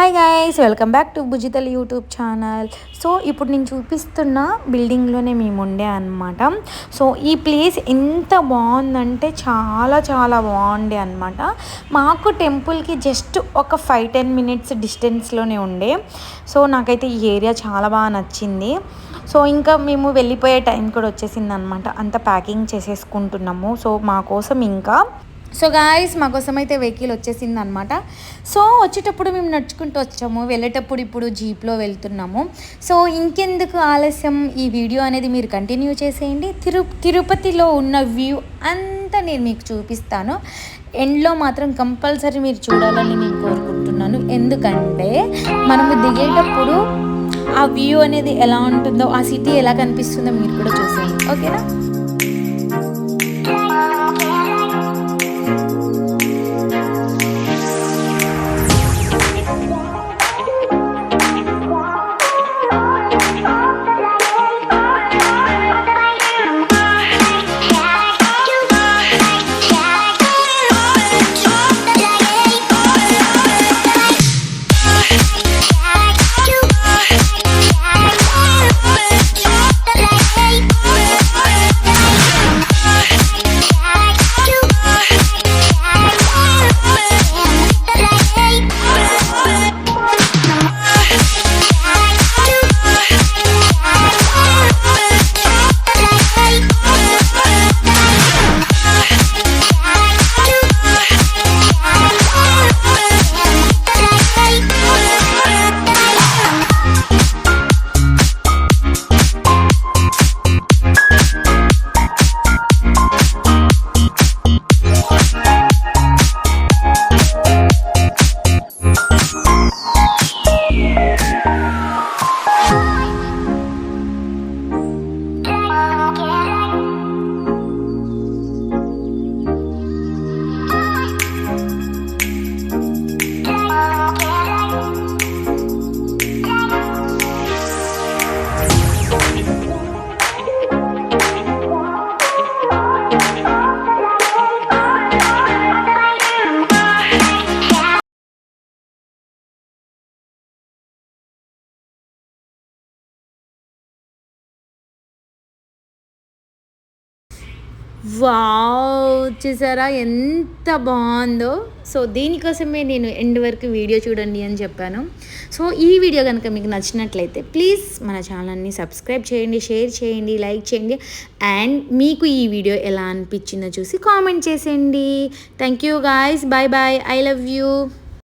Hi guys, welcome back to భుజితల్ YouTube channel. So ఇప్పుడు నేను చూపిస్తున్న బిల్డింగ్లోనే మేము ఉండే అనమాట. సో ఈ ప్లేస్ ఎంత బాగుందంటే చాలా చాలా బాగుండే అనమాట. మాకు టెంపుల్కి జస్ట్ ఒక 5-10 మినిట్స్ డిస్టెన్స్లోనే ఉండే. సో నాకైతే ఈ ఏరియా చాలా బాగా నచ్చింది. సో ఇంకా మేము వెళ్ళిపోయే టైం కూడా వచ్చేసింది అనమాట. అంత ప్యాకింగ్ చేసేసుకుంటున్నాము. సో మా కోసం ఇంకా గాయస్ మా కోసం అయితే వెహికల్ వచ్చేసింది అనమాట. సో వచ్చేటప్పుడు మేము నడుచుకుంటూ వచ్చాము, వెళ్ళేటప్పుడు ఇప్పుడు జీప్లో వెళ్తున్నాము. సో ఇంకెందుకు ఆలస్యం, ఈ వీడియో అనేది మీరు కంటిన్యూ చేసేయండి. తిరుపతిలో ఉన్న వ్యూ అంతా నేను మీకు చూపిస్తాను. ఎండ్లో మాత్రం కంపల్సరీ మీరు చూడాలని నేను కోరుకుంటున్నాను. ఎందుకంటే మనము దిగేటప్పుడు ఆ వ్యూ అనేది ఎలా ఉంటుందో, ఆ సిటీ ఎలా కనిపిస్తుందో మీరు కూడా చూసేయండి. ఓకేనా? వావ్, చూసారా ఎంత బాగుందో. సో దీనికోసమే నేను ఎండ్ వరకు వీడియో చూడండి అని చెప్పాను. సో ఈ వీడియో కనుక మీకు నచ్చినట్లయితే ప్లీజ్ మన ఛానల్ని సబ్స్క్రైబ్ చేయండి, షేర్ చేయండి, లైక్ చేయండి. అండ్ మీకు ఈ వీడియో ఎలా అనిపించిందో చూసి కామెంట్ చేసేయండి. Thank you guys, bye bye, I love you.